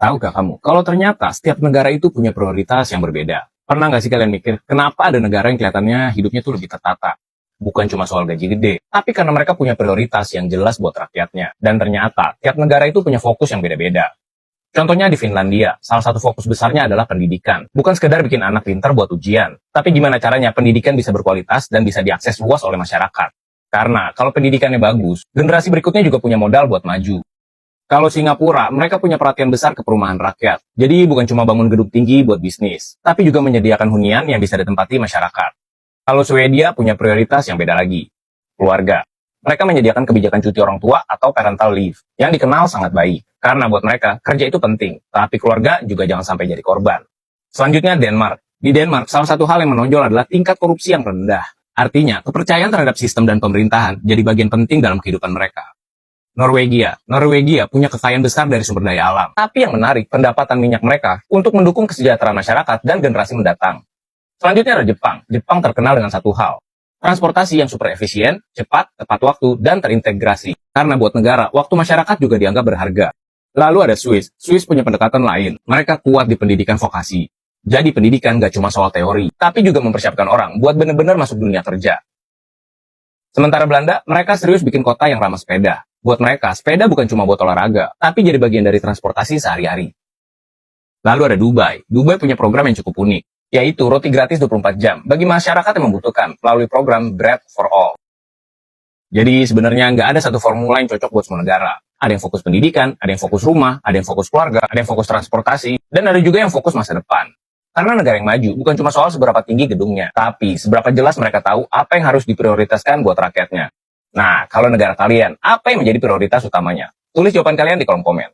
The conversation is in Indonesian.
Tahukah kamu, kalau ternyata setiap negara itu punya prioritas yang berbeda. Pernah nggak sih kalian mikir, kenapa ada negara yang kelihatannya hidupnya tuh lebih tertata? Bukan cuma soal gaji gede, tapi karena mereka punya prioritas yang jelas buat rakyatnya. Dan ternyata, tiap negara itu punya fokus yang beda-beda. Contohnya di Finlandia, salah satu fokus besarnya adalah pendidikan. Bukan sekedar bikin anak pintar buat ujian, tapi gimana caranya pendidikan bisa berkualitas dan bisa diakses luas oleh masyarakat. Karena kalau pendidikannya bagus, generasi berikutnya juga punya modal buat maju. Kalau Singapura, mereka punya perhatian besar ke perumahan rakyat. Jadi bukan cuma bangun gedung tinggi buat bisnis, tapi juga menyediakan hunian yang bisa ditempati masyarakat. Kalau Swedia punya prioritas yang beda lagi. Keluarga. Mereka menyediakan kebijakan cuti orang tua atau parental leave, yang dikenal sangat baik. Karena buat mereka, kerja itu penting, tapi keluarga juga jangan sampai jadi korban. Selanjutnya Denmark. Di Denmark, salah satu hal yang menonjol adalah tingkat korupsi yang rendah. Artinya, kepercayaan terhadap sistem dan pemerintahan jadi bagian penting dalam kehidupan mereka. Norwegia punya kekayaan besar dari sumber daya alam. Tapi yang menarik, pendapatan minyak mereka untuk mendukung kesejahteraan masyarakat dan generasi mendatang. Selanjutnya ada Jepang. Jepang terkenal dengan satu hal. Transportasi yang super efisien, cepat, tepat waktu, dan terintegrasi. Karena buat negara, waktu masyarakat juga dianggap berharga. Lalu ada Swiss. Swiss punya pendekatan lain. Mereka kuat di pendidikan vokasi. Jadi pendidikan gak cuma soal teori, tapi juga mempersiapkan orang buat benar-benar masuk dunia kerja. Sementara Belanda, mereka serius bikin kota yang ramah sepeda. Buat mereka, sepeda bukan cuma buat olahraga, tapi jadi bagian dari transportasi sehari-hari. Lalu ada Dubai. Dubai punya program yang cukup unik, yaitu roti gratis 24 jam bagi masyarakat yang membutuhkan melalui program Bread for All. Jadi sebenarnya nggak ada satu formula yang cocok buat semua negara. Ada yang fokus pendidikan, ada yang fokus rumah, ada yang fokus keluarga, ada yang fokus transportasi, dan ada juga yang fokus masa depan. Karena negara yang maju bukan cuma soal seberapa tinggi gedungnya, tapi seberapa jelas mereka tahu apa yang harus diprioritaskan buat rakyatnya. Nah, kalau negara kalian, apa yang menjadi prioritas utamanya? Tulis jawaban kalian di kolom komen.